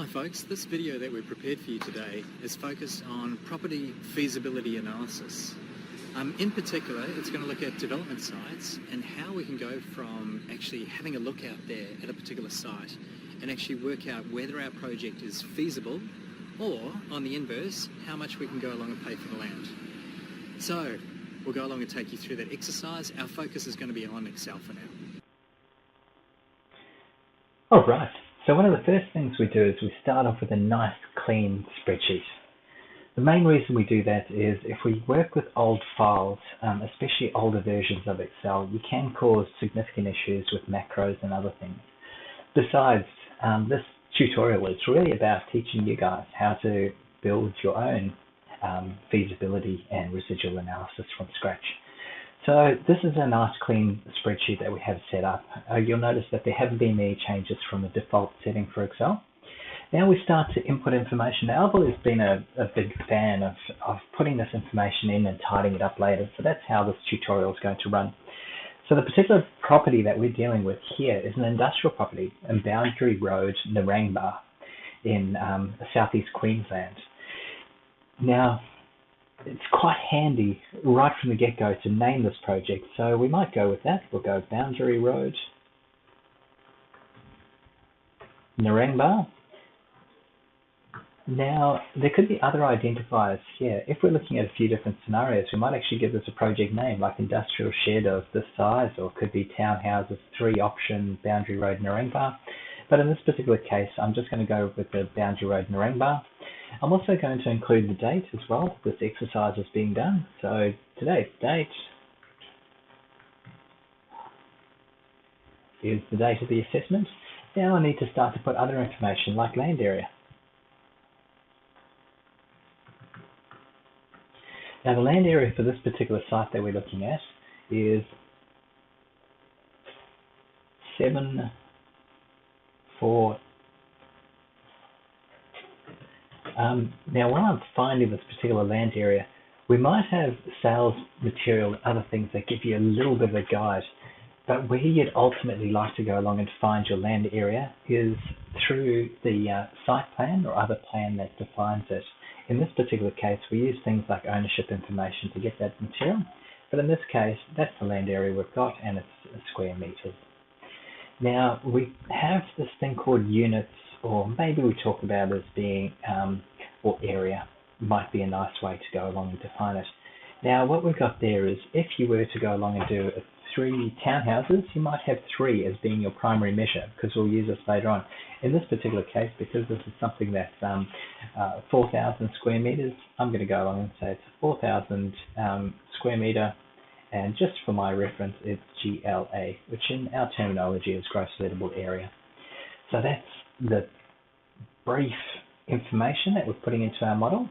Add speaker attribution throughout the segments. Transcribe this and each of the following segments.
Speaker 1: folks, this video that we've prepared for you today is focused on property feasibility analysis. In particular, it's going to look at development sites and how we can go from actually having a look out there at a particular site and actually work out whether our project is feasible, or on the inverse, how much we can go along and pay for the land. So we'll go along and take you through that exercise. Our focus is going to be on Excel for now.
Speaker 2: All right. So one of the first things we do is we start off with a nice clean spreadsheet. The main reason we do that is if we work with old files, especially older versions of Excel, you can cause significant issues with macros and other things. Besides, this tutorial is really about teaching you guys how to build your own feasibility and residual analysis from scratch. So this is a nice clean spreadsheet that we have set up. You'll notice that there haven't been any changes from the default setting for Excel. Now we start to input information. Now, I've always been a big fan of putting this information in and tidying it up later. So that's how this tutorial is going to run. So the particular property that we're dealing with here is an industrial property in Boundary Road, Narangba in southeast Queensland. Now, it's quite handy right from the get-go to name this project. So we might go with that. We'll go Boundary Road, Narangba. Now, there could be other identifiers here. If we're looking at a few different scenarios, we might actually give this a project name, like industrial shed of this size, or it could be townhouses, 3 option, Boundary Road, Narangba. But in this particular case, I'm just going to go with the Boundary Road, Narangba. I'm also going to include the date as well that this exercise is being done. So today's date is the date of the assessment. Now I need to start to put other information like land area. Now the land area for this particular site that we're looking at is 7.4. Now when I'm finding this particular land area, we might have sales material and other things that give you a little bit of a guide, but where you'd ultimately like to go along and find your land area is through the site plan or other plan that defines it. In this particular case, we use things like ownership information to get that material, but in this case, that's the land area we've got and it's square meters. Now, we have this thing called units, or maybe we talk about it as being, or area, might be a nice way to go along and define it. Now, what we've got there is, if you were to go along and do 3 townhouses, you might have 3 as being your primary measure, because we'll use this later on. In this particular case, because this is something that's 4,000 square meters, I'm going to go along and say it's 4,000 square meter, and just for my reference, it's GLA, which in our terminology is gross lettable area. So that's the brief information that we're putting into our model.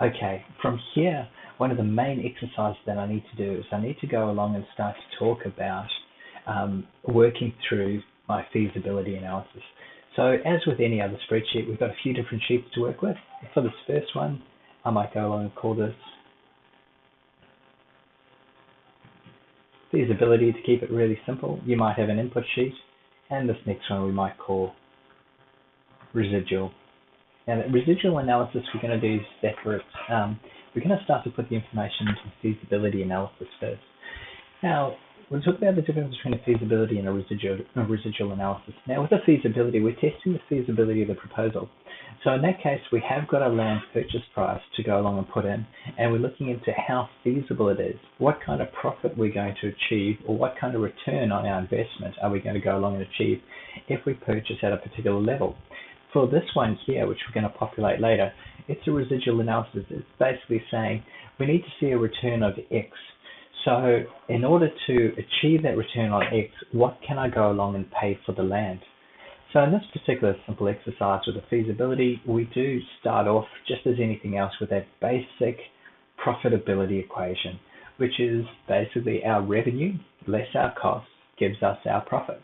Speaker 2: Okay, from here, one of the main exercises that I need to do is I need to go along and start to talk about working through my feasibility analysis. So as with any other spreadsheet, we've got a few different sheets to work with. For this first one, I might go along and call this feasibility to keep it really simple. You might have an input sheet, and this next one we might call residual. Now, the residual analysis we're going to do separate. We're going to start to put the information into the feasibility analysis first. Now, we'll talk about the difference between a feasibility and a residual analysis. Now, with a feasibility, we're testing the feasibility of the proposal. So in that case, we have got a land purchase price to go along and put in, and we're looking into how feasible it is, what kind of profit we're going to achieve, or what kind of return on our investment are we going to go along and achieve if we purchase at a particular level. For this one here, which we're going to populate later, it's a residual analysis. It's basically saying we need to see a return of X. So in order to achieve that return on X, what can I go along and pay for the land? So in this particular simple exercise with the feasibility, we do start off just as anything else with that basic profitability equation, which is basically our revenue less our costs gives us our profit.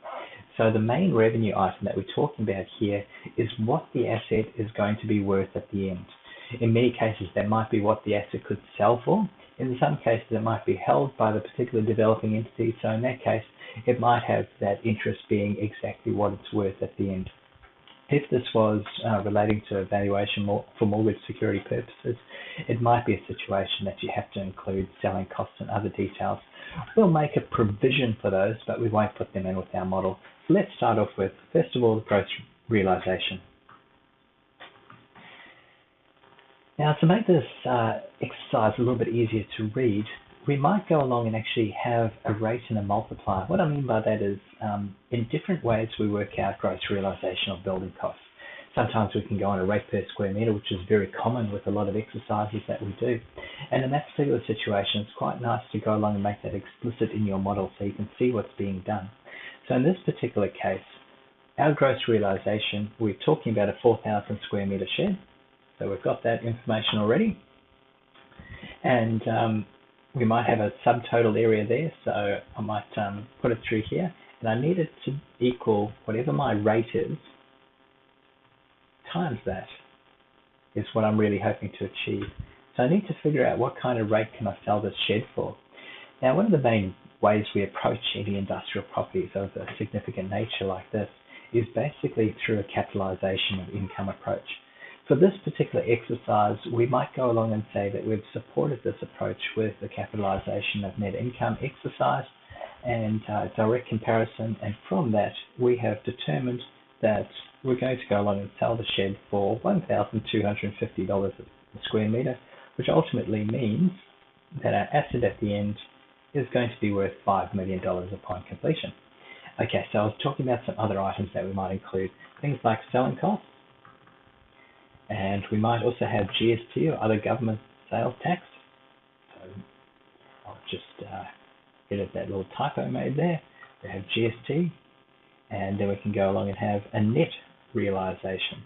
Speaker 2: So the main revenue item that we're talking about here is what the asset is going to be worth at the end. In many cases, that might be what the asset could sell for. In some cases, it might be held by the particular developing entity. So in that case, it might have that interest being exactly what it's worth at the end. If this was relating to a valuation for mortgage security purposes, it might be a situation that you have to include selling costs and other details. We'll make a provision for those, but we won't put them in with our model. So let's start off with, first of all, the gross realization. Now, to make this exercise a little bit easier to read, we might go along and actually have a rate and a multiplier. What I mean by that is in different ways we work out gross realization of building costs. Sometimes we can go on a rate per square meter, which is very common with a lot of exercises that we do. And in that particular situation, it's quite nice to go along and make that explicit in your model so you can see what's being done. So in this particular case, our gross realization, we're talking about a 4,000 square meter shed. So we've got that information already. And we might have a subtotal area there, so I might put it through here. And I need it to equal whatever my rate is, times that is what I'm really hoping to achieve. So I need to figure out what kind of rate can I sell this shed for. Now, one of the main ways we approach any industrial properties of a significant nature like this is basically through a capitalization of income approach. For this particular exercise, we might go along and say that we've supported this approach with the capitalization of net income exercise and direct comparison, and from that we have determined that we're going to go along and sell the shed for $1,250 a square meter, which ultimately means that our asset at the end is going to be worth $5 million upon completion. Okay, so I was talking about some other items that we might include, things like selling costs, and we might also have GST or other government sales tax. So I'll just edit that little typo made there. We have GST, and then we can go along and have a net realization.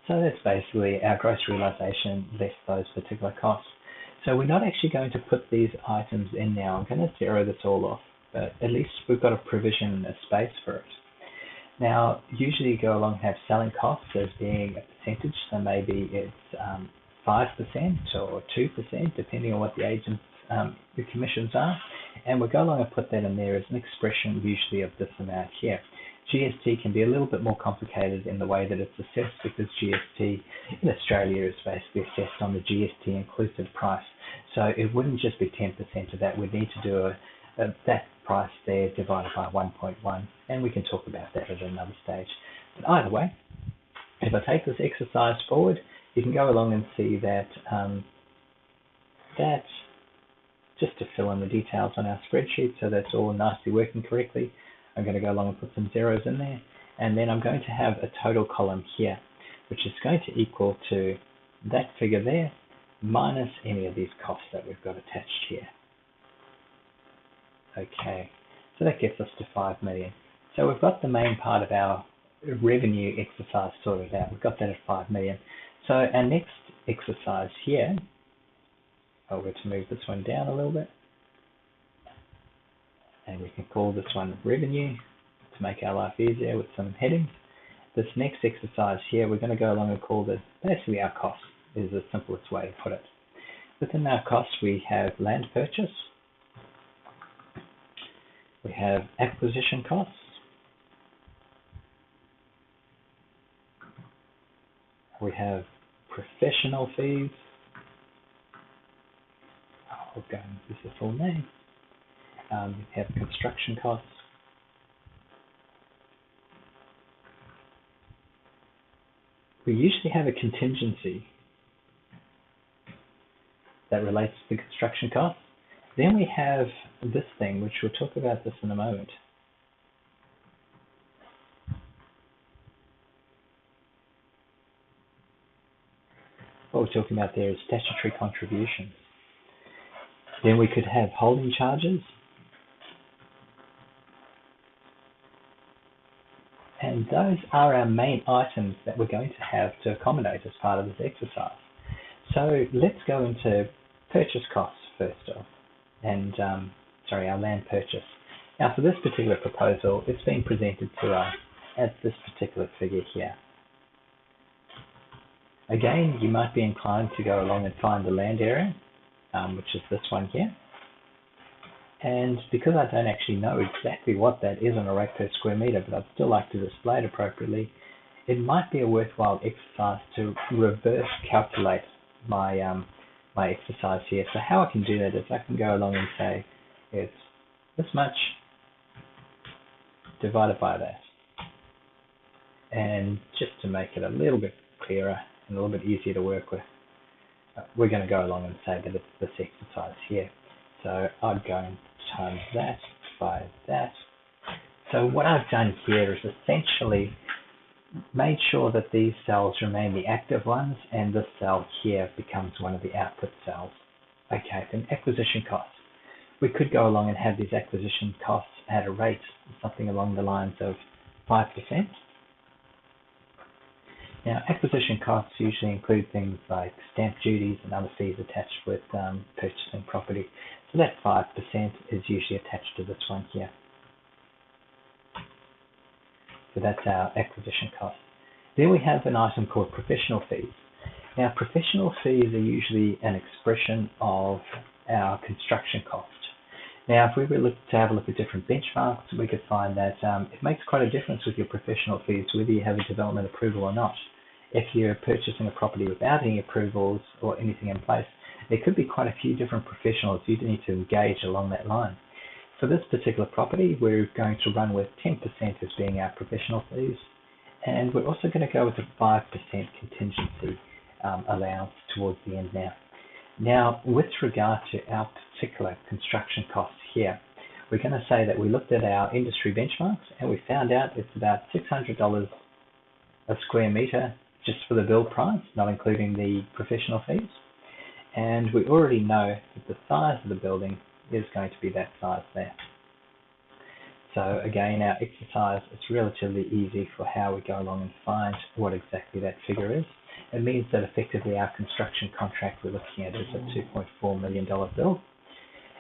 Speaker 2: So that's basically our gross realization less those particular costs. So we're not actually going to put these items in now. I'm going to zero this all off, but at least we've got a provision, a space for it. Now, usually you go along and have selling costs as being a percentage, so maybe it's 5% or 2%, depending on what the agent's the commissions are, and we'll go along and put that in there as an expression usually of this amount here. GST can be a little bit more complicated in the way that it's assessed, because GST in Australia is basically assessed on the GST inclusive price. So it wouldn't just be 10% of that. We'd need to do that price there divided by 1.1, and we can talk about that at another stage. But either way, if I take this exercise forward, you can go along and see that just to fill in the details on our spreadsheet so that's all nicely working correctly, I'm going to go along and put some zeros in there, and then I'm going to have a total column here, which is going to equal to that figure there minus any of these costs that we've got attached here. Okay, so that gets us to 5 million. So we've got the main part of our revenue exercise sorted out. We've got that at 5 million. So our next exercise here, I'll go to move this one down a little bit, and we can call this one revenue to make our life easier with some headings. This next exercise here, we're going to go along and call this basically our costs, is the simplest way to put it. Within our costs, we have land purchase, we have acquisition costs, we have professional fees, I'll go and use the full name, we have construction costs, we usually have a contingency that relates to the construction costs. Then we have this thing, which we'll talk about this in a moment. What we're talking about there is statutory contributions. Then we could have holding charges. And those are our main items that we're going to have to accommodate as part of this exercise. So let's go into purchase costs first off, and our land purchase. Now for this particular proposal, it's been presented to us at this particular figure here. Again, you might be inclined to go along and find the land area, which is this one here. And because I don't actually know exactly what that is on a rate per square meter, but I'd still like to display it appropriately, it might be a worthwhile exercise to reverse calculate my my exercise here. So how I can do that is I can go along and say it's this much divided by that. And just to make it a little bit clearer and a little bit easier to work with, we're going to go along and say that it's this exercise here. So I'd go and times that by that. So what I've done here is essentially made sure that these cells remain the active ones and this cell here becomes one of the output cells. Okay, then acquisition costs. We could go along and have these acquisition costs at a rate, something along the lines of 5%. Now, acquisition costs usually include things like stamp duties and other fees attached with purchasing property. So that 5% is usually attached to this one here. So that's our acquisition cost. Then we have an item called professional fees. Now, professional fees are usually an expression of our construction cost. Now, if we were to have a look at different benchmarks, we could find that it makes quite a difference with your professional fees, whether you have a development approval or not. If you're purchasing a property without any approvals or anything in place, there could be quite a few different professionals you need to engage along that line. For this particular property, we're going to run with 10% as being our professional fees, and we're also going to go with a 5% contingency allowance towards the end now. Now, with regard to our particular construction costs here, we're going to say that we looked at our industry benchmarks and we found out it's about $600 a square meter just for the build price, not including the professional fees. And we already know that the size of the building is going to be that size there. So again, our exercise, it's relatively easy for how we go along and find what exactly that figure is. It means that effectively our construction contract we're looking at is a $2.4 million bill.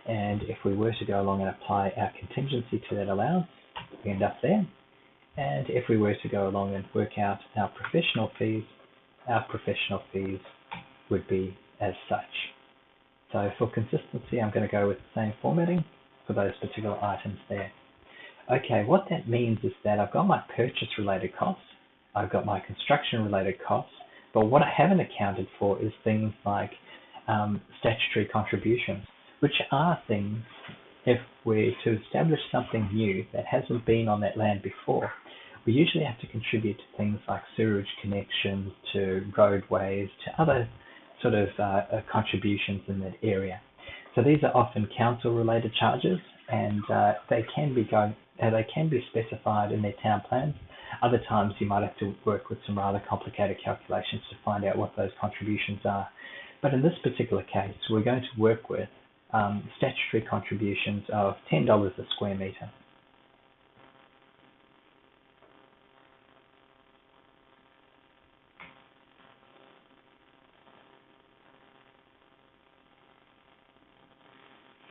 Speaker 2: And if we were to go along and apply our contingency to that allowance, we end up there. And if we were to go along and work out our professional fees would be as such. So for consistency, I'm going to go with the same formatting for those particular items there. Okay, what that means is that I've got my purchase-related costs, I've got my construction-related costs, but what I haven't accounted for is things like statutory contributions, which are things, if we're to establish something new that hasn't been on that land before, we usually have to contribute to things like sewerage connections, to roadways, to other sort of contributions in that area. So these are often council-related charges, and they can be specified in their town plans. Other times you might have to work with some rather complicated calculations to find out what those contributions are. But in this particular case, we're going to work with statutory contributions of $10 a square metre.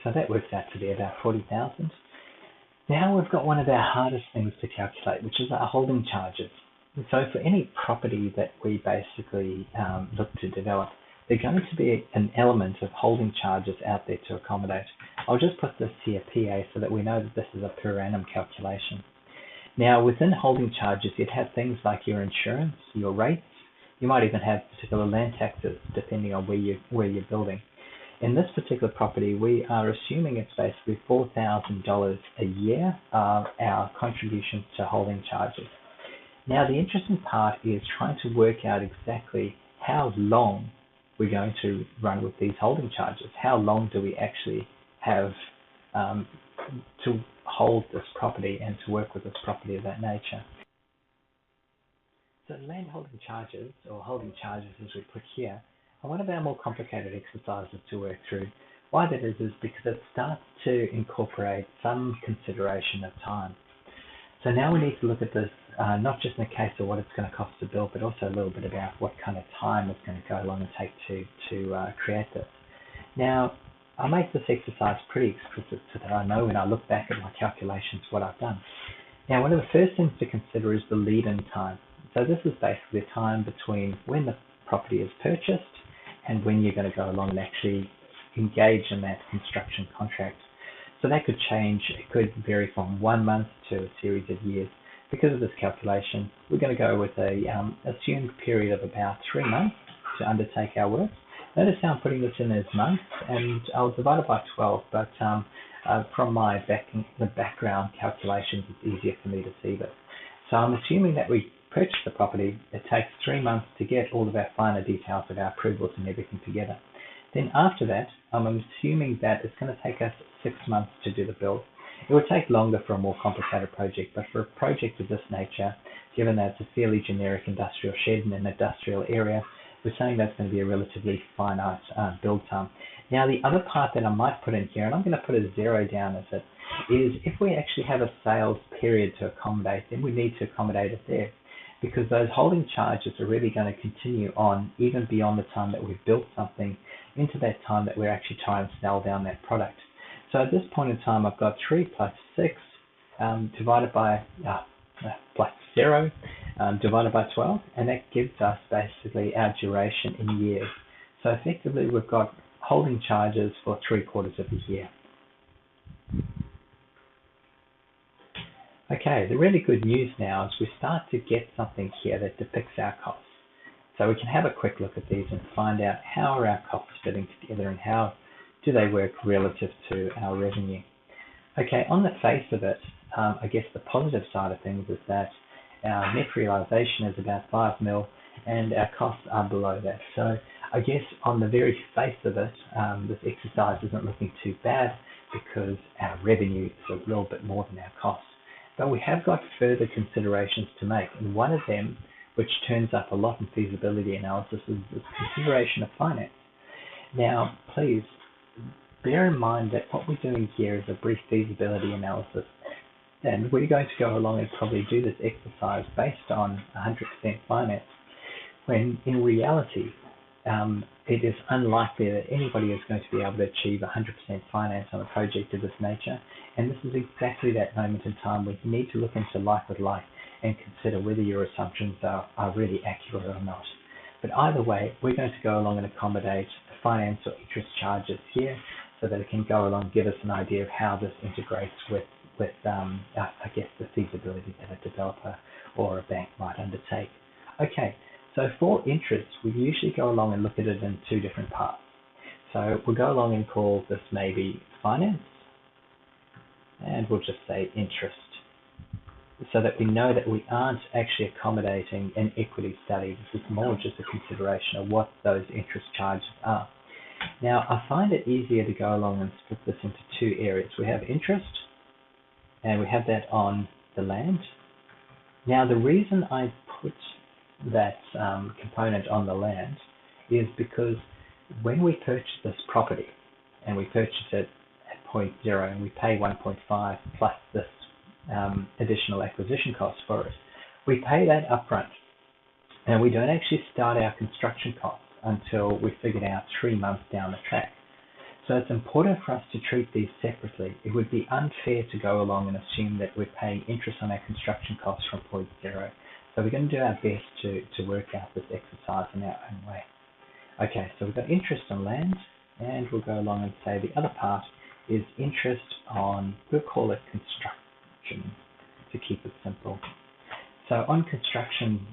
Speaker 2: So that works out to be about 40,000. Now we've got one of our hardest things to calculate, which is our holding charges. So for any property that we basically look to develop, there's going to be an element of holding charges out there to accommodate. I'll just put this here PA so that we know that this is a per annum calculation. Now within holding charges, you'd have things like your insurance, your rates. You might even have particular land taxes depending on where you're building. In this particular property, we are assuming it's basically $4,000 a year of our contributions to holding charges. Now, the interesting part is trying to work out exactly how long we're going to run with these holding charges. How long do we actually have to hold this property and to work with this property of that nature? So land holding charges, or holding charges as we put here, one of our more complicated exercises to work through. Why that is because it starts to incorporate some consideration of time. So now we need to look at this not just in the case of what it's going to cost to build, but also a little bit about what kind of time it's going to go along and take to create this. Now, I make this exercise pretty explicit so that I know when I look back at my calculations what I've done. Now, one of the first things to consider is the lead-in time. So this is basically the time between when the property is purchased and when you're going to go along and actually engage in that construction contract. So that could change. It could vary from 1 month to a series of years. because of this calculation, we're going to go with a assumed period of about 3 months to undertake our work. Notice how I'm putting this in as months, and I'll divide it by 12, but from my the background calculations, it's easier for me to see this. So I'm assuming that we purchase the property. It takes 3 months to get all of our finer details of our approvals and everything together. Then after that, I'm assuming that it's going to take us 6 months to do the build. It would take longer for a more complicated project, but for a project of this nature, given that it's a fairly generic industrial shed in an industrial area, we're saying that's going to be a relatively finite build time. Now, the other part that I might put in here, and I'm going to put a 0 down as it, is if we actually have a sales period to accommodate, then we need to accommodate it there, because those holding charges are really going to continue on even beyond the time that we've built something into that time that we're actually trying to sell down that product. So at this point in time, I've got 3 plus 6 divided by plus 0 divided by 12, and that gives us basically our duration in years. So effectively, we've got holding charges for 3/4 of a year. Okay, the really good news now is we start to get something here that depicts our costs. So we can have a quick look at these and find out how are our costs fitting together and how do they work relative to our revenue. Okay, on the face of it, I guess the positive side of things is that our net realization is about 5 mil and our costs are below that. So I guess on the very face of it, this exercise isn't looking too bad because our revenue is a little bit more than our costs. But we have got further considerations to make, and one of them, which turns up a lot in feasibility analysis, is this consideration of finance. Now, please bear in mind that what we're doing here is a brief feasibility analysis, and we're going to go along and probably do this exercise based on 100% finance, when in reality, it is unlikely that anybody is going to be able to achieve 100% finance on a project of this nature, and this is exactly that moment in time where you need to look into like with like and consider whether your assumptions are really accurate or not. But either way, we're going to go along and accommodate finance or interest charges here so that it can go along and give us an idea of how this integrates with I guess, the feasibility that a developer or a bank might undertake. Okay, so for interest, we usually go along and look at it in 2 different parts. So we'll go along and call this maybe finance, and we'll just say interest, so that we know that we aren't actually accommodating an equity study. This is more just a consideration of what those interest charges are. Now, I find it easier to go along and split this into 2 areas. We have interest, and we have that on the land. Now, the reason I put that component on the land is because when we purchase this property, and we purchase it at 0.0, and we pay 1.5 plus this additional acquisition cost for it, we pay that upfront, and we don't actually start our construction costs until we figured out 3 months down the track. So it's important for us to treat these separately. It would be unfair to go along and assume that we're paying interest on our construction costs from 0.0. So we're going to do our best to work out this exercise in our own way. Okay, so we've got interest on land, and we'll go along and say the other part is interest on, we'll call it construction to keep it simple. So on construction,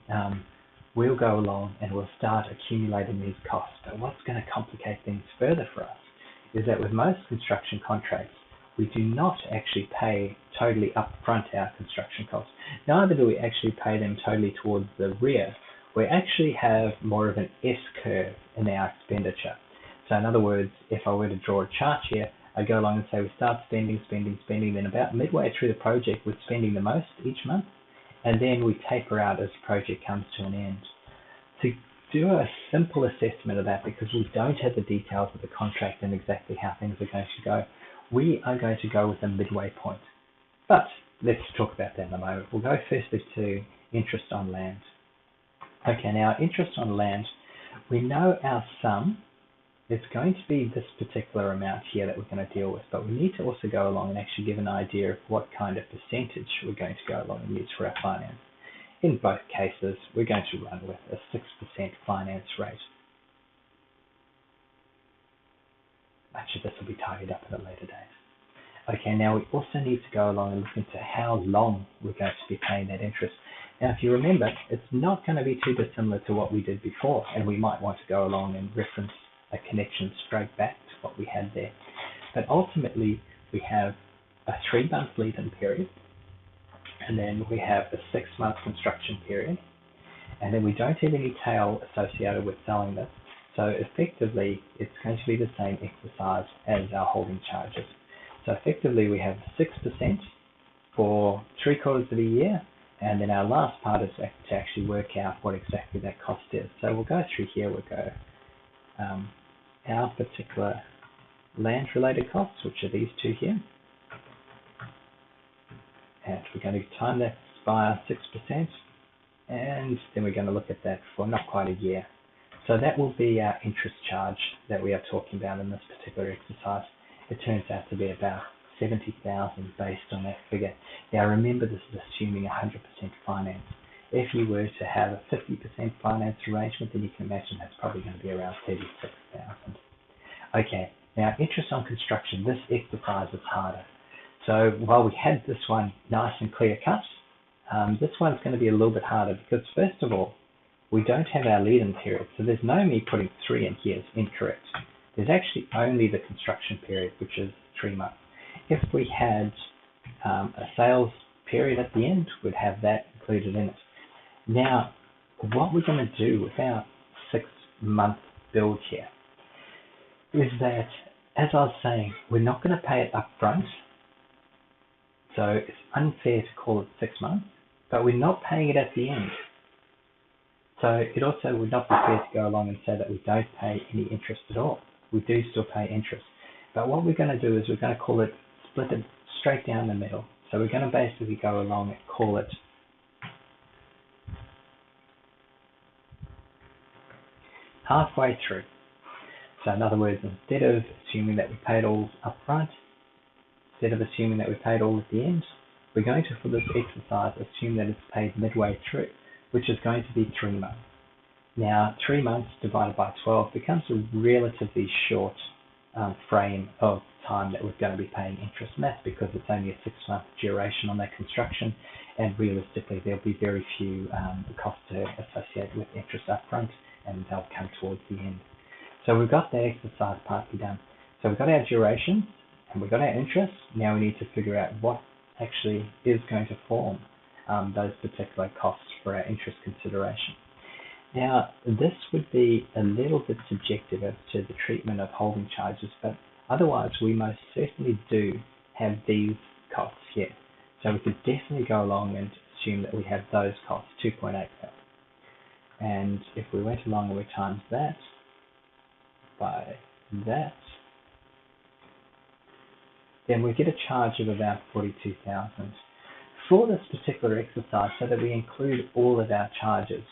Speaker 2: we'll go along and we'll start accumulating these costs. But what's going to complicate things further for us is that with most construction contracts, we do not actually pay totally upfront our construction costs. Neither do we actually pay them totally towards the rear. We actually have more of an S-curve in our expenditure. So in other words, if I were to draw a chart here, I go along and say we start spending, then about midway through the project we're spending the most each month, and then we taper out as the project comes to an end. To do a simple assessment of that, because we don't have the details of the contract and exactly how things are going to go, we are going to go with a midway point. But let's talk about that in a moment. We'll go firstly to interest on land. Okay, now interest on land, we know our sum is going to be this particular amount here that we're going to deal with, but we need to also go along and actually give an idea of what kind of percentage we're going to go along and use for our finance. In both cases, we're going to run with a 6% finance rate. Much of this will be tidied up at a later date. Okay, now we also need to go along and look into how long we're going to be paying that interest. Now, if you remember, it's not going to be too dissimilar to what we did before, and we might want to go along and reference a connection straight back to what we had there. But ultimately, we have a 3-month lead-in period, and then we have a 6-month construction period, and then we don't have any tail associated with selling this. So effectively, it's going to be the same exercise as our holding charges. So effectively, we have 6% for 3/4 of a year, and then our last part is to actually work out what exactly that cost is. So we'll go through here, we'll go our particular land-related costs, which are these two here. And we're going to time that by 6%, and then we're going to look at that for not quite a year. So that will be our interest charge that we are talking about in this particular exercise. It turns out to be about $70,000 based on that figure. Now remember, this is assuming 100% finance. If you were to have a 50% finance arrangement, then you can imagine that's probably going to be around $36,000. Okay, now interest on construction, this exercise is harder. So while we had this one nice and clear cut, this one's going to be a little bit harder because first of all, we don't have our lead-in period. So there's no me putting 3 in here is incorrect. There's actually only the construction period, which is 3 months. If we had a sales period at the end, we'd have that included in it. Now, what we're going to do with our 6-month build here is that, as I was saying, we're not going to pay it up front. So it's unfair to call it 6 months, but we're not paying it at the end. So it also would not be fair to go along and say that we don't pay any interest at all. We do still pay interest. But what we're going to do is we're going to call it, split it straight down the middle. So we're going to basically go along and call it halfway through. So in other words, instead of assuming that we paid all up front, instead of assuming that we paid all at the end, we're going to, for this exercise, assume that it's paid midway through, which is going to be 3 months. Now, 3 months divided by 12 becomes a relatively short frame of time that we're going to be paying interest, and that's because it's only a 6-month duration on that construction, and realistically there'll be very few costs associated with interest up front, and they'll come towards the end. So we've got that exercise partly done. So we've got our duration, and we've got our interest. Now we need to figure out what actually is going to form those particular costs for our interest consideration. Now, this would be a little bit subjective as to the treatment of holding charges, but otherwise we most certainly do have these costs here. So we could definitely go along and assume that we have those costs, 2.8. And if we went along and we times that by that, then we get a charge of about 42,000. For this particular exercise, so that we include all of our charges,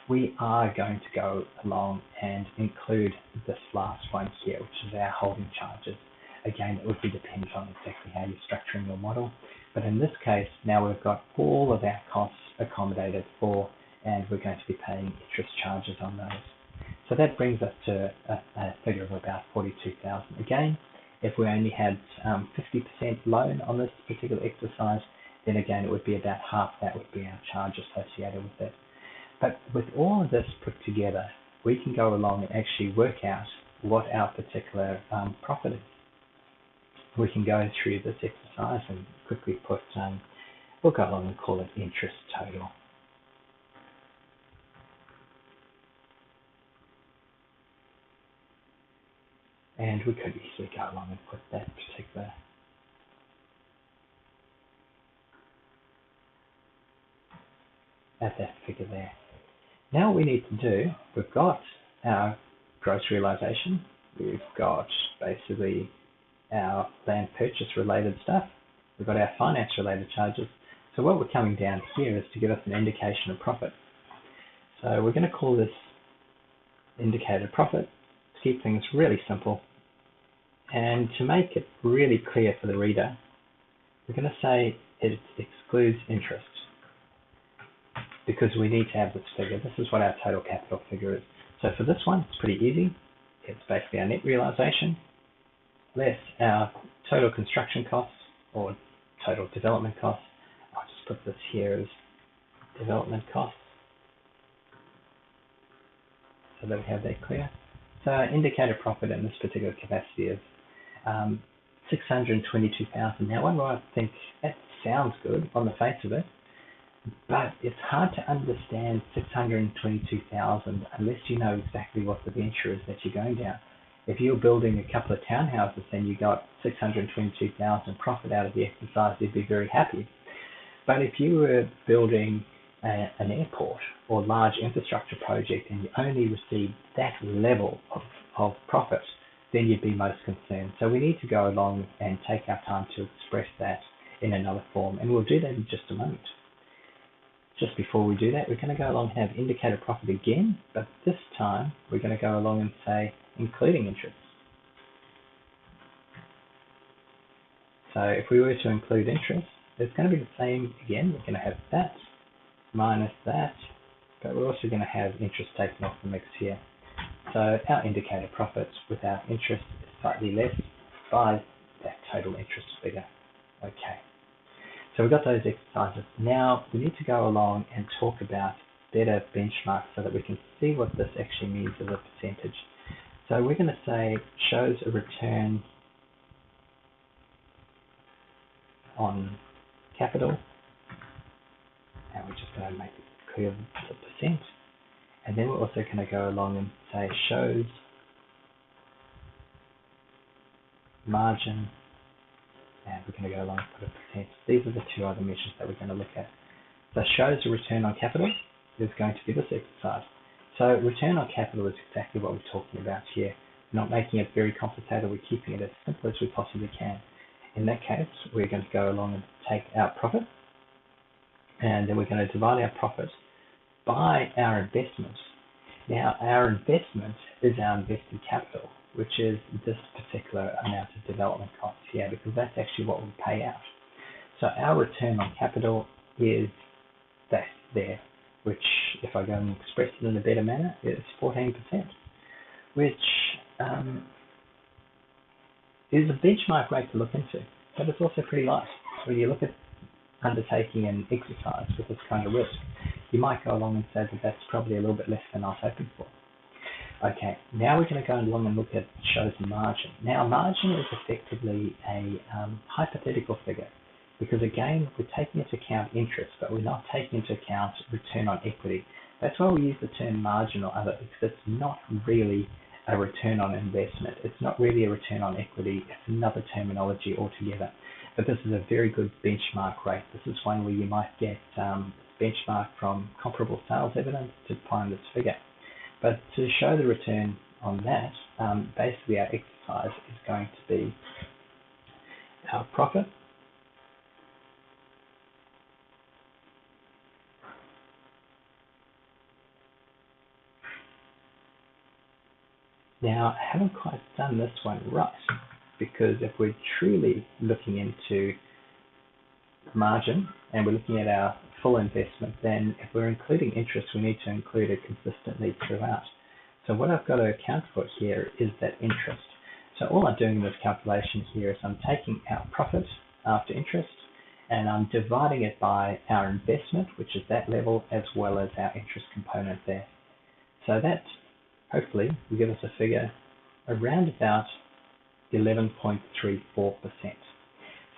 Speaker 2: we are going to go along and include this last one here, which is our holding charges. Again, it would be dependent on exactly how you're structuring your model. But in this case, now we've got all of our costs accommodated for, and we're going to be paying interest charges on those. So that brings us to a figure of about 42,000. Again, if we only had 50% loan on this particular exercise, then again it would be about half that would be our charge associated with it. But with all of this put together, we can go along and actually work out what our particular profit is. We can go through this exercise and quickly put, we'll go along and call it interest total. And we could easily go along and put that particular at that figure there. Now what we need to do, we've got our gross realization, we've got basically our land purchase related stuff, we've got our finance related charges. So what we're coming down here is to give us an indication of profit. So we're going to call this indicated profit to keep things really simple. And to make it really clear for the reader, we're going to say it excludes interest, because we need to have this figure. This is what our total capital figure is. So for this one, it's pretty easy. It's basically our net realization less our total construction costs or total development costs. I'll just put this here as development costs so that we have that clear. So our indicated profit in this particular capacity is 622,000. Now one might think that sounds good on the face of it, but it's hard to understand 622,000 unless you know exactly what the venture is that you're going down. If you're building a couple of townhouses and you got 622,000 profit out of the exercise, you'd be very happy. But if you were building an airport or large infrastructure project and you only received that level of profit, then you'd be most concerned. So we need to go along and take our time to express that in another form, and we'll do that in just a moment. Just before we do that, we're going to go along and have indicated profit again, but this time we're going to go along and say including interest. So if we were to include interest, it's going to be the same again. We're going to have that minus that, but we're also going to have interest taken off the mix here. So our indicated profits without interest is slightly less by that total interest figure. Okay, so we've got those exercises. Now we need to go along and talk about better benchmarks so that we can see what this actually means as a percentage. So we're going to say shows a return on capital, and we're just going to make it clear the percent. And then we're also going to go along and say shows margin, and we're going to go along and put a percent. These are the two other measures that we're going to look at. So shows a return on capital is going to be this exercise. So return on capital is exactly what we're talking about here. We're not making it very complicated, we're keeping it as simple as we possibly can. In that case, we're going to go along and take our profit, and then we're going to divide our profit by our investment. Now, our investment is our invested capital, which is this particular amount of development costs here, because that's actually what we pay out. So our return on capital is that there, which, if I go and express it in a better manner, is 14%, which is a benchmark rate to look into, but it's also pretty light. When you look at undertaking an exercise with this kind of risk, you might go along and say that that's probably a little bit less than I was hoping for. Okay, now we're going to go along and look at shows margin. Now, margin is effectively a hypothetical figure, because again, we're taking into account interest, but we're not taking into account return on equity. That's why we use the term margin or other, because it's not really a return on investment. It's not really a return on equity. It's another terminology altogether. But this is a very good benchmark rate. This is one where you might get benchmark from comparable sales evidence to find this figure. But to show the return on that, basically our exercise is going to be our profit Now, I haven't quite done this one right, because if we're truly looking into margin and we're looking at our full investment, then if we're including interest, we need to include it consistently throughout. So what I've got to account for here is that interest. So all I'm doing in this calculation here is I'm taking our profit after interest and I'm dividing it by our investment, which is that level, as well as our interest component there. So that hopefully will give us a figure around about 11.34%.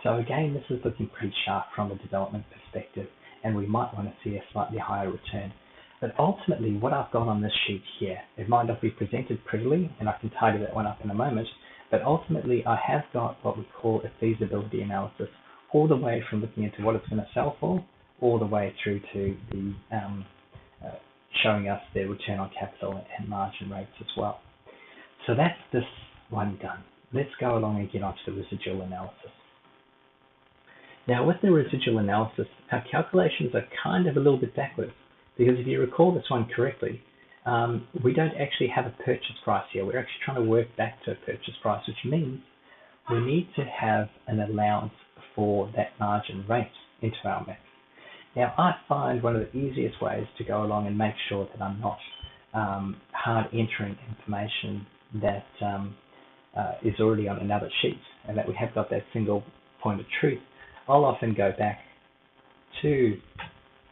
Speaker 2: So again, this is looking pretty sharp from a development perspective, and we might want to see a slightly higher return. But ultimately, what I've got on this sheet here, it might not be presented prettily, and I can tidy that one up in a moment, but ultimately I have got what we call a feasibility analysis, all the way from looking into what it's going to sell for, all the way through to the showing us their return on capital and margin rates as well. So that's this one done. Let's go along and get onto the residual analysis. Now with the residual analysis, our calculations are kind of a little bit backwards, because if you recall this one correctly, we don't actually have a purchase price here. We're actually trying to work back to a purchase price, which means we need to have an allowance for that margin rate into our mix. Now, I find one of the easiest ways to go along and make sure that I'm not hard entering information that is already on another sheet, and that we have got that single point of truth, I'll often go back to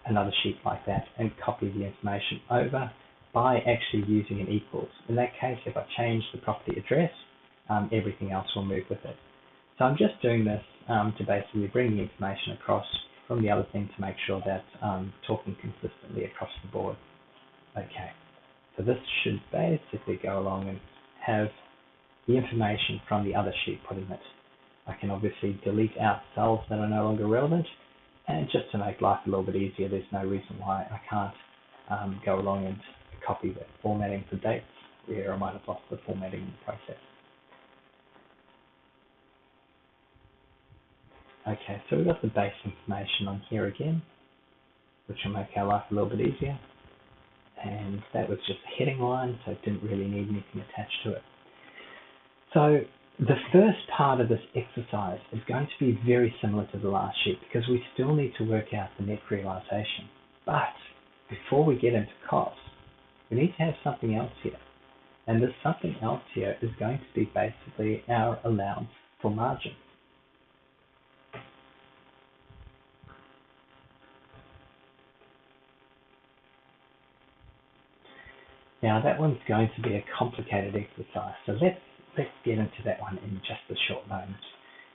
Speaker 2: another sheet like that and copy the information over by actually using an equals. In that case, if I change the property address, everything else will move with it. So I'm just doing this to basically bring the information across from the other thing to make sure that I'm talking consistently across the board. Okay, so this should basically go along and have the information from the other sheet put in it. I can obviously delete out cells that are no longer relevant, and just to make life a little bit easier, there's no reason why I can't go along and copy the formatting for dates where I might have lost the formatting in the process. Okay, so we've got the base information on here again, which will make our life a little bit easier. And that was just a heading line, so it didn't really need anything attached to it. So the first part of this exercise is going to be very similar to the last sheet because we still need to work out the net realization. But before we get into costs, we need to have something else here. And this something else here is going to be basically our allowance for margin. Now that one's going to be a complicated exercise, so let's get into that one in just a short moment.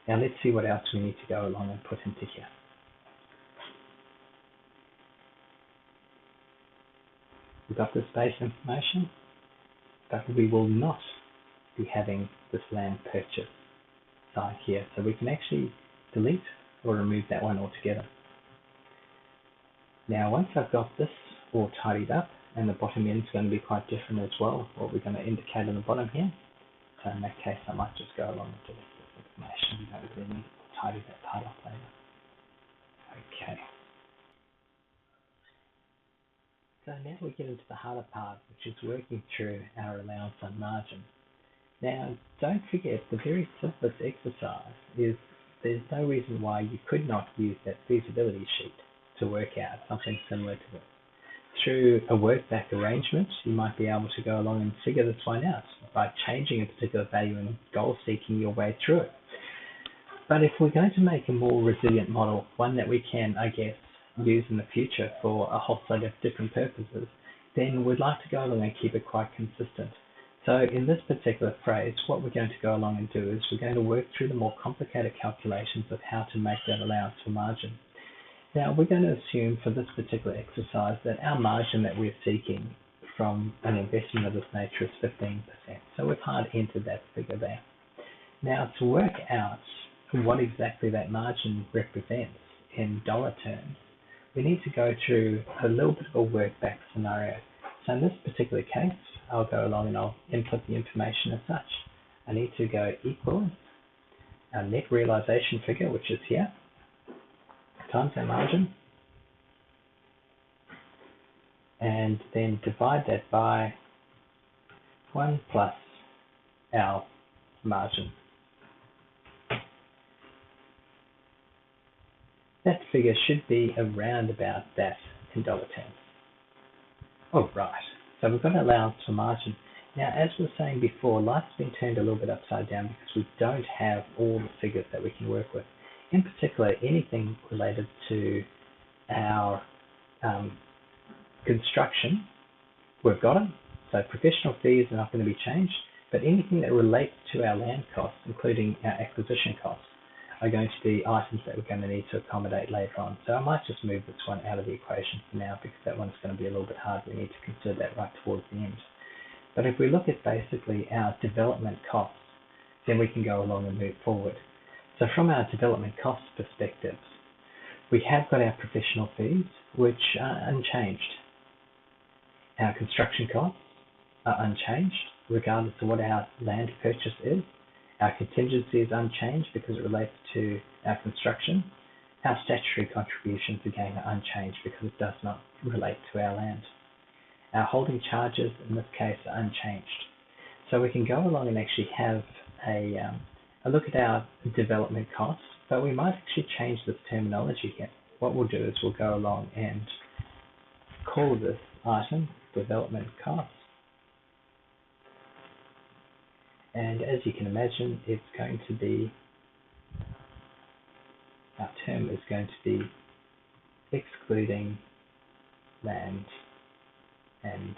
Speaker 2: Now let's see what else we need to go along and put into here. We've got this base information, but we will not be having this land purchase side here, so we can actually delete or remove that one altogether. Now once I've got this all tidied up, and the bottom end is going to be quite different as well, what we're going to indicate on the bottom here. So in that case, I might just go along and delete this information. We don't really need to tidy that part up later. Okay. So now we get into the harder part, which is working through our allowance on margin. Now, don't forget, the very simplest exercise is there's no reason why you could not use that feasibility sheet to work out something similar to this. Through a workback arrangement, you might be able to go along and figure this one out by changing a particular value and goal seeking your way through it. But if we're going to make a more resilient model, one that we can, I guess, use in the future for a whole lot of different purposes, then we'd like to go along and keep it quite consistent. So in this particular phrase, what we're going to go along and do is we're going to work through the more complicated calculations of how to make that allowance for margin. Now, we're going to assume for this particular exercise that our margin that we're seeking from an investment of this nature is 15%. So we've hard entered that figure there. Now, to work out what exactly that margin represents in dollar terms, we need to go through a little bit of a workback scenario. So in this particular case, I'll go along and I'll input the information as such. I need to go equal our net realization figure, which is here, times our margin, and then divide that by 1 plus our margin. That figure should be around about that in dollar terms. All right, so we've got an allowance for margin. Now, as we were saying before, life's been turned a little bit upside down because we don't have all the figures that we can work with. In particular, anything related to our construction, we've got it. So professional fees are not going to be changed, but anything that relates to our land costs, including our acquisition costs, are going to be items that we're going to need to accommodate later on. So I might just move this one out of the equation for now because that one's going to be a little bit hard. We need to consider that right towards the end. But if we look at basically our development costs, then we can go along and move forward. So from our development cost perspectives, we have got our professional fees, which are unchanged. Our construction costs are unchanged, regardless of what our land purchase is. Our contingency is unchanged because it relates to our construction. Our statutory contributions, again, are unchanged because it does not relate to our land. Our holding charges, in this case, are unchanged. So we can go along and actually have a look at our development costs, but we might actually change this terminology here. What we'll do is we'll go along and call this item development costs. And as you can imagine, it's going to be term is going to be excluding land and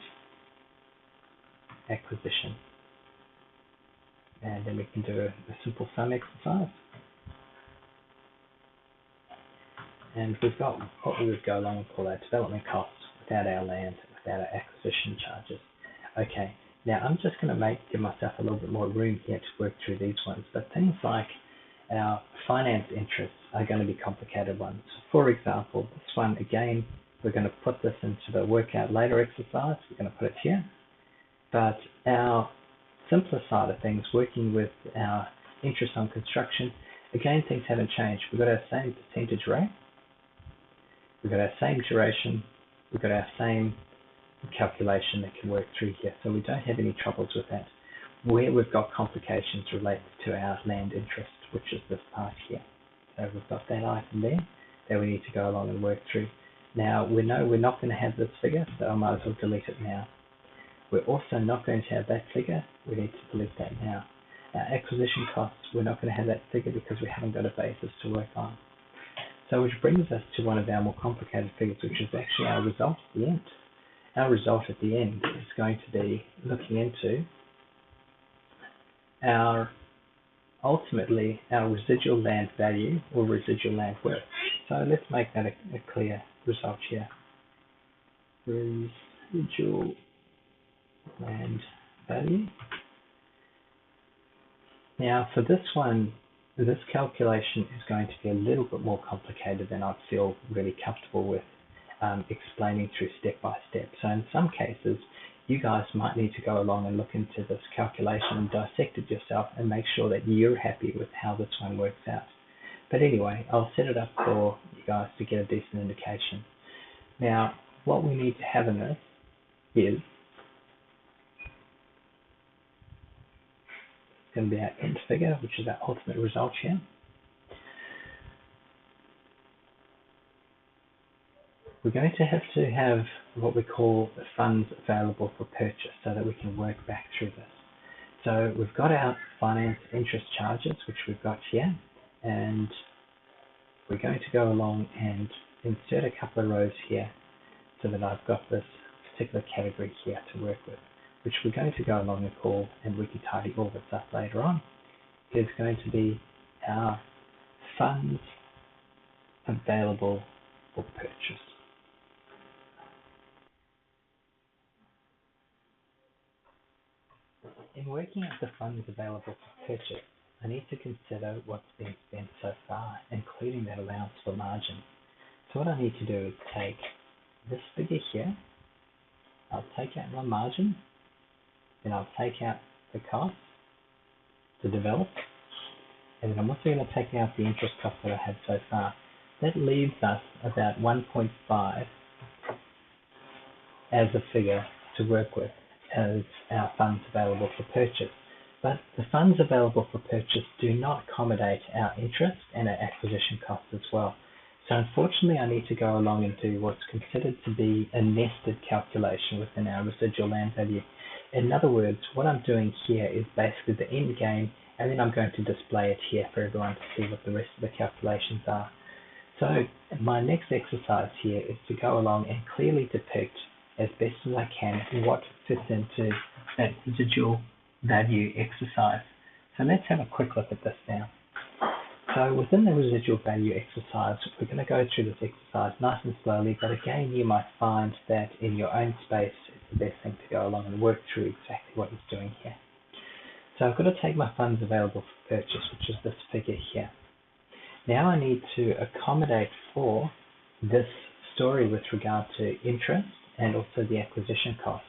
Speaker 2: acquisition. And then we can do a simple sum exercise. And we've got what we would go along and call our development costs without our land, without our acquisition charges. Okay, now I'm just going to give myself a little bit more room here to work through these ones, but things like our finance interests are going to be complicated ones. For example, this one, again, we're going to put this into the work out later exercise. We're going to put it here. But our simpler side of things, working with our interest on construction, again, things haven't changed. We've got our same percentage rate. We've got our same duration. We've got our same calculation that can work through here. So we don't have any troubles with that. Where we've got complications relates to our land interest, which is this part here. So we've got that item there that we need to go along and work through. Now, we know we're not going to have this figure, so I might as well delete it now. We're also not going to have that figure. We need to delete that now. Our acquisition costs, we're not going to have that figure because we haven't got a basis to work on. So which brings us to one of our more complicated figures, which is actually our result at the end. Our result at the end is going to be looking into ultimately our residual land value or residual land worth. So let's make that a clear result here. Residual land value. Now for this one, this calculation is going to be a little bit more complicated than I feel really comfortable with explaining through step by step. So in some cases, you guys might need to go along and look into this calculation and dissect it yourself and make sure that you're happy with how this one works out. But anyway, I'll set it up for you guys to get a decent indication. Now, what we need to have in this is going to be our end figure, which is our ultimate result here. We're going to have what we call the funds available for purchase so that we can work back through this. So we've got our finance interest charges, which we've got here, and we're going to go along and insert a couple of rows here so that I've got this particular category here to work with, which we're going to go along and call, and we can tidy all this up later on, is going to be our funds available for purchase. In working out the funds available for purchase, I need to consider what's been spent so far, including that allowance for margin. So what I need to do is take this figure here, I'll take out my margin, then I'll take out the cost to develop, and then I'm also going to take out the interest cost that I had so far. That leaves us about 1.5 as a figure to work with as our funds available for purchase. But the funds available for purchase do not accommodate our interest and our acquisition costs as well. So unfortunately, I need to go along and do what's considered to be a nested calculation within our residual land value. In other words, what I'm doing here is basically the end game, and then I'm going to display it here for everyone to see what the rest of the calculations are. So my next exercise here is to go along and clearly depict as best as I can what fits into that residual value exercise. So let's have a quick look at this now. So within the residual value exercise, we're going to go through this exercise nice and slowly, but again, you might find that in your own space, it's the best thing to go along and work through exactly what it's doing here. So I've got to take my funds available for purchase, which is this figure here. Now I need to accommodate for this story with regard to interest and also the acquisition costs.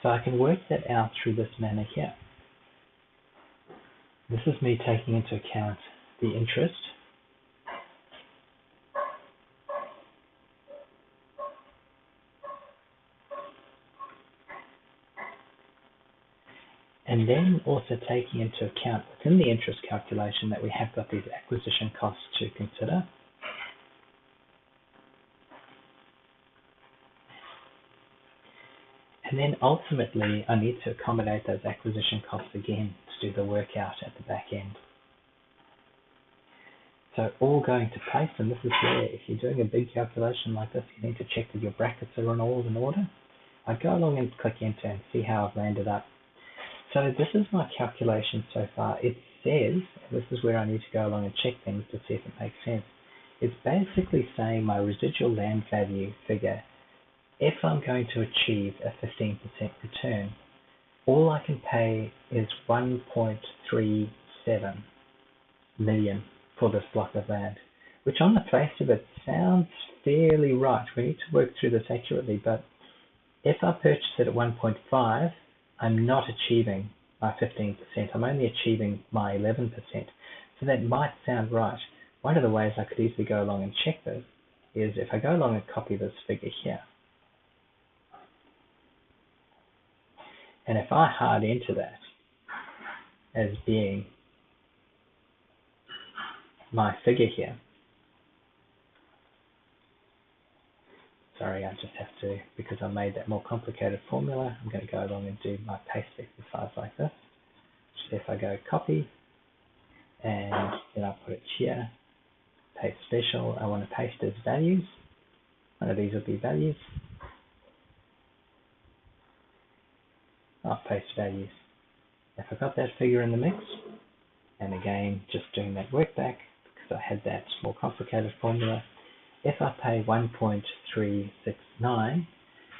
Speaker 2: So I can work that out through this manner here. This is me taking into account the interest, and then also taking into account within the interest calculation that we have got these acquisition costs to consider. And then ultimately, I need to accommodate those acquisition costs again to do the work out at the back end. So all going to paste, and this is where if you're doing a big calculation like this, you need to check that your brackets are all in order. I'd go along and click enter and see how I've landed up. So this is my calculation so far. It says, this is where I need to go along and check things to see if it makes sense. It's basically saying my residual land value figure, if I'm going to achieve a 15% return, all I can pay is 1.37 million for this block of land, which on the face of it sounds fairly right. We need to work through this accurately, but if I purchase it at 1.5, I'm not achieving my 15%. I'm only achieving my 11%. So that might sound right. One of the ways I could easily go along and check this is if I go along and copy this figure here, and if I hard enter that as being my figure here, sorry, I just have to, because I made that more complicated formula, I'm going to go along and do my paste exercise like this. So if I go copy, and then I put it here, paste special, I want to paste as values. One of these will be values. I'll paste values. If I got that figure in the mix, and again, just doing that work back, because I had that more complicated formula, if I pay 1.369,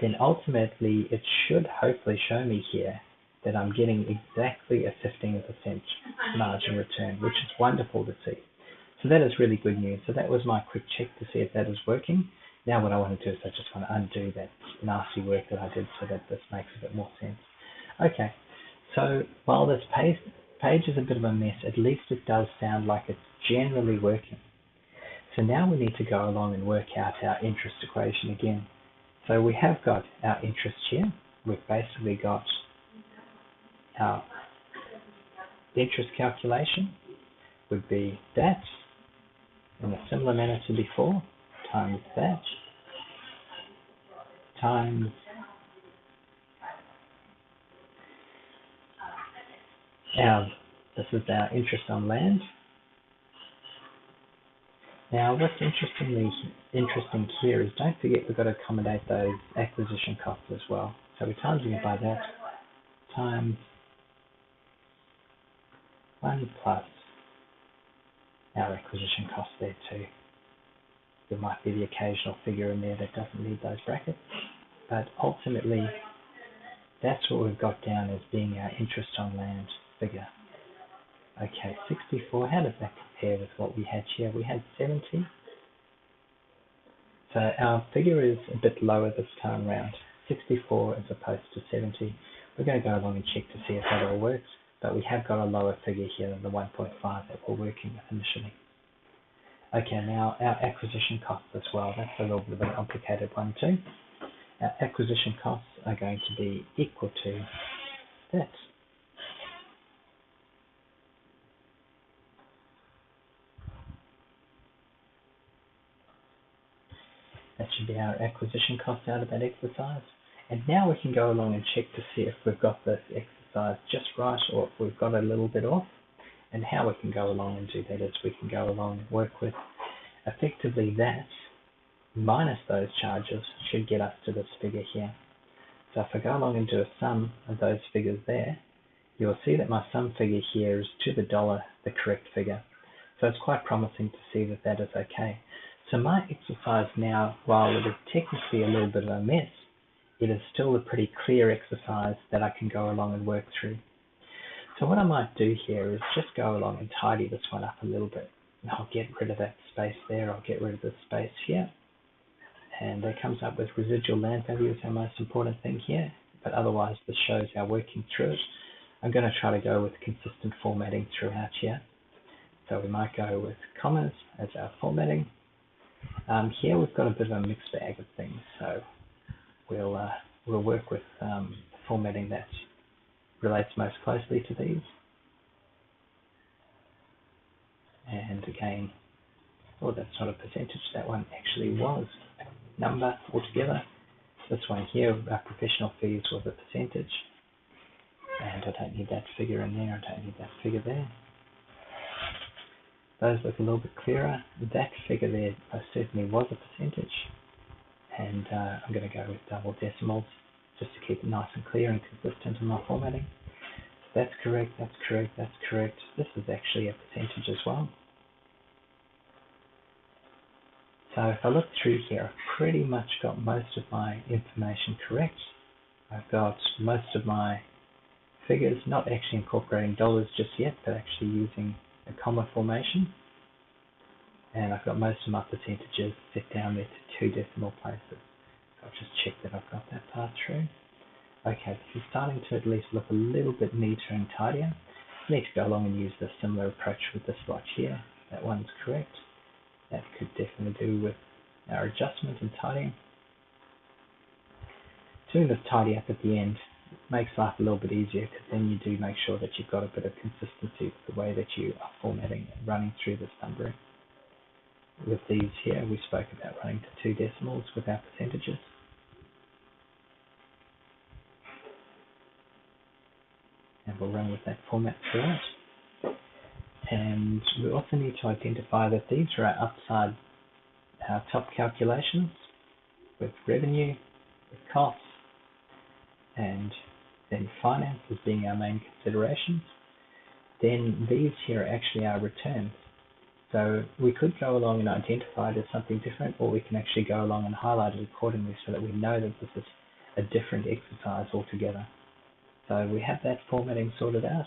Speaker 2: then ultimately it should hopefully show me here that I'm getting exactly a 15% margin return, which is wonderful to see. So that is really good news. So that was my quick check to see if that is working. Now what I want to do is I just want to undo that nasty work that I did so that this makes a bit more sense. Okay, so while this page is a bit of a mess, at least it does sound like it's generally working. So now we need to go along and work out our interest equation again. So we have got our interest here. We've basically got our interest calculation would be that in a similar manner to before, times that, times this is our interest on land. Now what's interesting here is don't forget we've got to accommodate those acquisition costs as well. So we're timesing it by that times 1 plus our acquisition cost there too. There might be the occasional figure in there that doesn't need those brackets, but ultimately that's what we've got down as being our interest on land figure. Okay, 64, how does that compare with what we had here? We had 70. So our figure is a bit lower this time around, 64 as opposed to 70. We're going to go along and check to see if that all works, but we have got a lower figure here than the 1.5 that we're working with initially. Okay, now our acquisition costs as well. That's a little bit of a complicated one too. Our acquisition costs are going to be equal to that. That should be our acquisition cost out of that exercise. And now we can go along and check to see if we've got this exercise just right or if we've got a little bit off. And how we can go along and do that is we can go along and work with effectively that minus those charges should get us to this figure here. So if I go along and do a sum of those figures there, you'll see that my sum figure here is to the dollar the correct figure. So it's quite promising to see that that is okay. So my exercise now, while it is technically a little bit of a mess, it is still a pretty clear exercise that I can go along and work through. So what I might do here is just go along and tidy this one up a little bit. And I'll get rid of that space there, I'll get rid of this space here. And that comes up with residual land value is our most important thing here, but otherwise this shows our working through it. I'm going to try to go with consistent formatting throughout here. So we might go with commas as our formatting. Here we've got a bit of a mixed bag of things, so we'll work with formatting that relates most closely to these. And again, oh, that's not a percentage, that one actually was a number altogether. This one here, our professional fees was a percentage. And I don't need that figure in there, I don't need that figure there. those look a little bit clearer. That figure there most certainly was a percentage, and I'm going to go with double decimals just to keep it nice and clear and consistent in my formatting. So that's correct, that's correct, that's correct. This is actually a percentage as well. So if I look through here, I've pretty much got most of my information correct. I've got most of my figures, not actually incorporating dollars just yet, but actually using a comma formation. And I've got most of my percentages set down there to 2 decimal places. So I'll just check that I've got that part through. Okay, this is starting to at least look a little bit neater and tidier. I need to go along and use the similar approach with this lot here. That one's correct. That could definitely do with our adjustment and tidying. Doing this tidy up at the end makes life a little bit easier, because then you do make sure that you've got a bit of consistency with the way that you are formatting and running through this numbering. With these here, we spoke about running to 2 decimals with our percentages. And we'll run with that format throughout. And we also need to identify that these are outside our top calculations with revenue, with costs, and then finance as being our main considerations. Then these here are actually our returns. So we could go along and identify it as something different, or we can actually go along and highlight it accordingly so that we know that this is a different exercise altogether. So we have that formatting sorted out.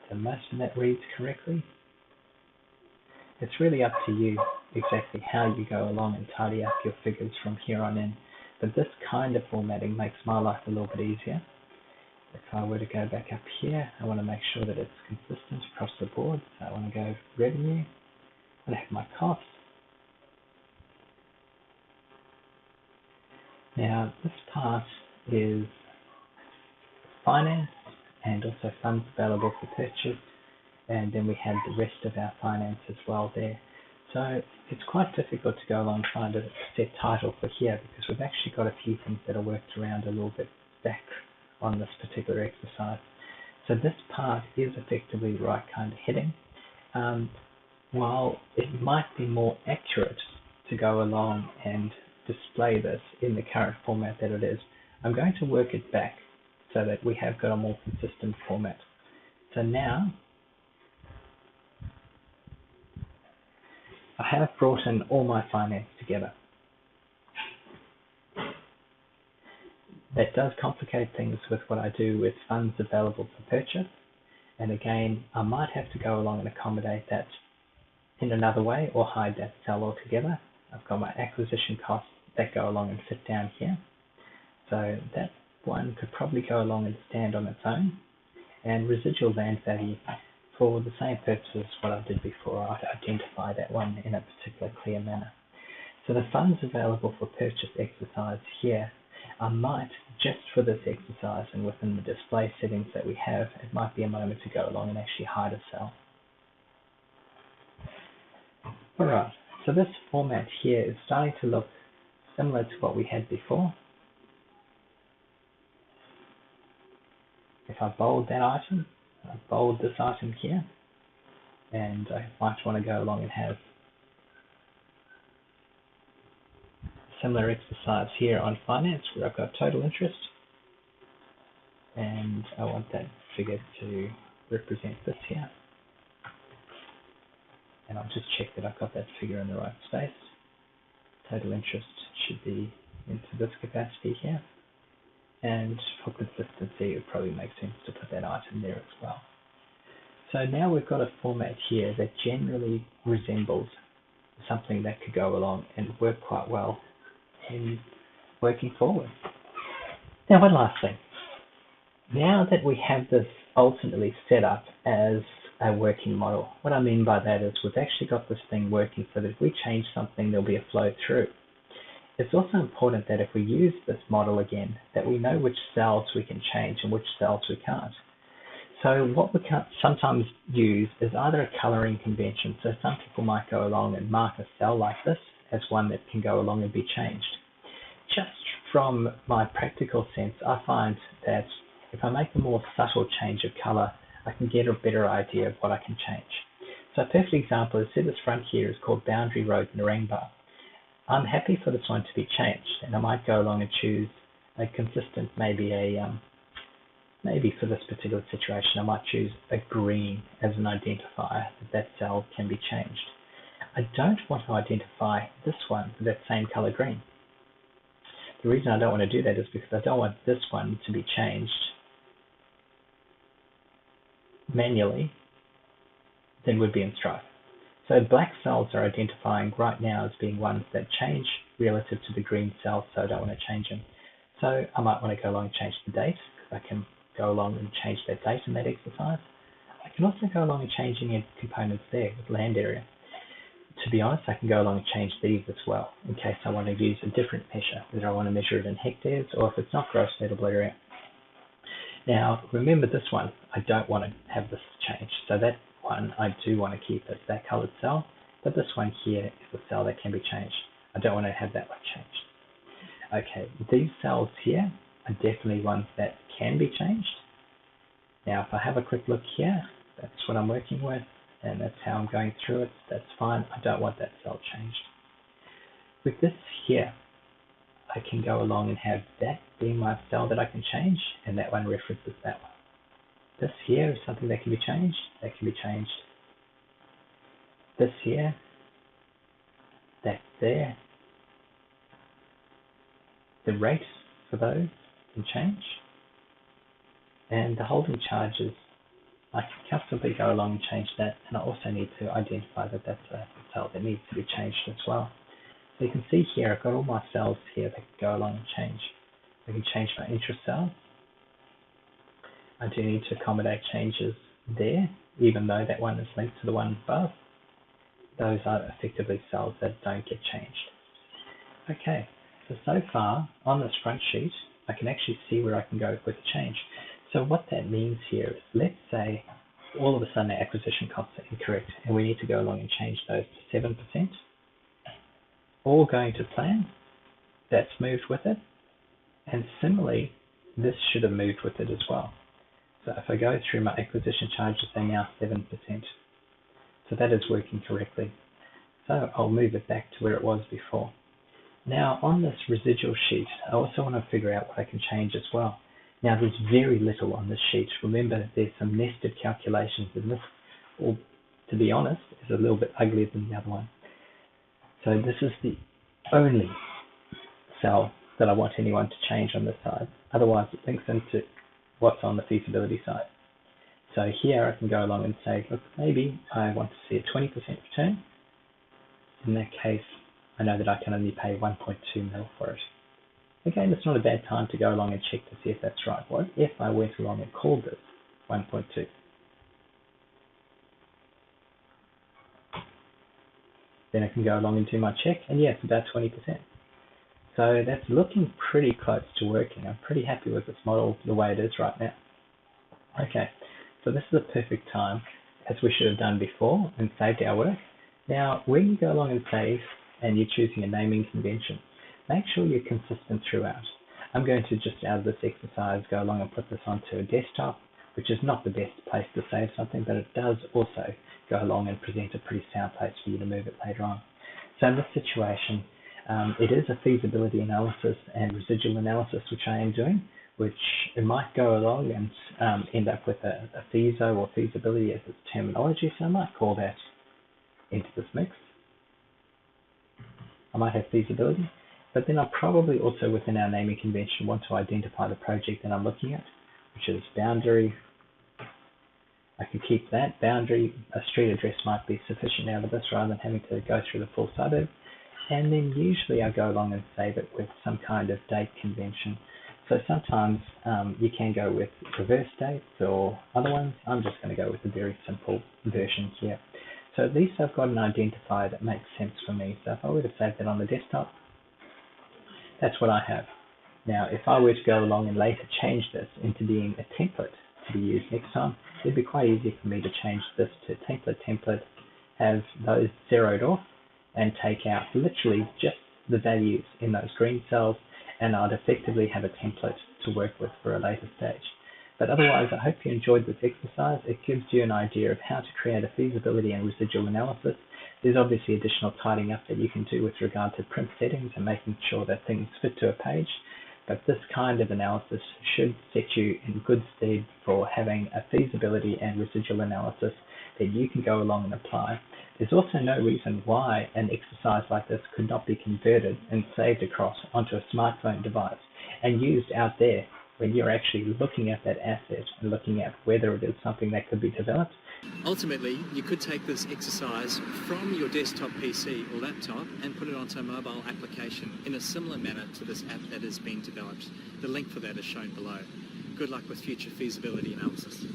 Speaker 2: So most of that reads correctly. It's really up to you exactly how you go along and tidy up your figures from here on in. But this kind of formatting makes my life a little bit easier. If I were to go back up here, I want to make sure that it's consistent across the board. So I want to go revenue, I have my costs. Now this part is finance and also funds available for purchase, and then we have the rest of our finance as well there. So it's quite difficult to go along and find a set title for here, because we've actually got a few things that are worked around a little bit back on this particular exercise. So this part is effectively the right kind of heading. While it might be more accurate to go along and display this in the current format that it is, I'm going to work it back so that we have got a more consistent format. So now I have brought in all my finance together. That does complicate things with what I do with funds available for purchase. And again, I might have to go along and accommodate that in another way or hide that cell altogether. I've got my acquisition costs that go along and fit down here. So that one could probably go along and stand on its own. And residual land value, for the same purpose as what I did before, I'd identify that one in a particular clear manner. So the funds available for purchase exercise here, I might, just for this exercise and within the display settings that we have, it might be a moment to go along and actually hide a cell. Alright, so this format here is starting to look similar to what we had before. If I bold that item, I bold this item here, and I might want to go along and have a similar exercise here on finance, where I've got total interest, and I want that figure to represent this here. And I'll just check that I've got that figure in the right space. Total interest should be into this capacity here. And for consistency, it would probably make sense to put that item there as well. So now we've got a format here that generally resembles something that could go along and work quite well in working forward. Now, one last thing. Now that we have this ultimately set up as a working model, what I mean by that is we've actually got this thing working so that if we change something, there'll be a flow through. It's also important that if we use this model again, that we know which cells we can change and which cells we can't. So what we can sometimes use is either a coloring convention. So some people might go along and mark a cell like this as one that can go along and be changed. Just from my practical sense, I find that If I make a more subtle change of color, I can get a better idea of what I can change. So a perfect example is, say this front here is called Boundary Road Narang Bar. I'm happy for this one to be changed, and I might go along and choose a consistent, maybe for this particular situation, I might choose a green as an identifier that cell can be changed. I don't want to identify this one with that same color green. The reason I don't want to do that is because I don't want this one to be changed manually than would be in Stripe. So black cells are identifying right now as being ones that change relative to the green cells, so I don't want to change them. So I might want to go along and change the date, because I can go along and change that date in that exercise. I can also go along and change any components there with land area. To be honest, I can go along and change these as well, in case I want to use a different measure, whether I want to measure it in hectares or if it's not gross lettable area. Now, remember this one, I don't want to have this changed. So that one, I do want to keep as that colored cell, but this one here is the cell that can be changed. I don't want to have that one changed. Okay, these cells here are definitely ones that can be changed. Now, if I have a quick look here, that's what I'm working with, and that's how I'm going through it. That's fine. I don't want that cell changed. With this here, I can go along and have that being my cell that I can change, and that one references that one. This here is something that can be changed. That can be changed. This here, that's there. The rate for those can change. And the holding charges, I can comfortably go along and change that, and I also need to identify that that's a cell that needs to be changed as well. So you can see here, I've got all my cells here that can go along and change. I can change my interest cell. I do need to accommodate changes there, even though that one is linked to the one above. Those are effectively cells that don't get changed. Okay, so far on this front sheet, I can actually see where I can go with a change. So what that means here is, let's say all of a sudden our acquisition costs are incorrect and we need to go along and change those to 7%. All going to plan, that's moved with it. And similarly, this should have moved with it as well. So if I go through my acquisition charges, they're now 7%. So that is working correctly. So I'll move it back to where it was before. Now on this residual sheet, I also want to figure out what I can change as well. Now there's very little on this sheet. Remember, there's some nested calculations in this, or to be honest, is a little bit uglier than the other one. So this is the only cell that I want anyone to change on this side. Otherwise it links into what's on the feasibility side. So here I can go along and say, look, maybe I want to see a 20% return. In that case, I know that I can only pay 1.2 mil for it. Again, it's not a bad time to go along and check to see if that's right. What if I went along and called this 1.2? Then I can go along and do my check, and yeah, it's about 20%. So that's looking pretty close to working. I'm pretty happy with this model the way it is right now. Okay, so this is a perfect time, as we should have done before, and saved our work. Now, when you go along and save, and you're choosing a naming convention, make sure you're consistent throughout. I'm going to just out of this exercise go along and put this onto a desktop, which is not the best place to save something, but it does also go along and present a pretty sound place for you to move it later on. So in this situation, it is a feasibility analysis and residual analysis which I am doing, which it might go along and end up with a feaso or feasibility as its terminology, so I might call that into this mix. I might have feasibility, but then I'll probably also within our naming convention want to identify the project that I'm looking at, which is boundary. I can keep that boundary. A street address might be sufficient out of this rather than having to go through the full suburb. And then usually I go along and save it with some kind of date convention. So sometimes you can go with reverse dates or other ones. I'm just going to go with a very simple version here. So at least I've got an identifier that makes sense for me. So if I were to save that on the desktop, that's what I have. Now, if I were to go along and later change this into being a template to be used next time, it'd be quite easy for me to change this to template, have those zeroed off, and take out literally just the values in those green cells, and I'd effectively have a template to work with for a later stage. But otherwise, I hope you enjoyed this exercise. It gives you an idea of how to create a feasibility and residual analysis. There's obviously additional tidying up that you can do with regard to print settings and making sure that things fit to a page. But this kind of analysis should set you in good stead for having a feasibility and residual analysis that you can go along and apply. There's also no reason why an exercise like this could not be converted and saved across onto a smartphone device and used out there when you're actually looking at that asset and looking at whether it is something that could be developed.
Speaker 1: Ultimately, you could take this exercise from your desktop PC or laptop and put it onto a mobile application in a similar manner to this app that has been developed. The link for that is shown below. Good luck with future feasibility analysis.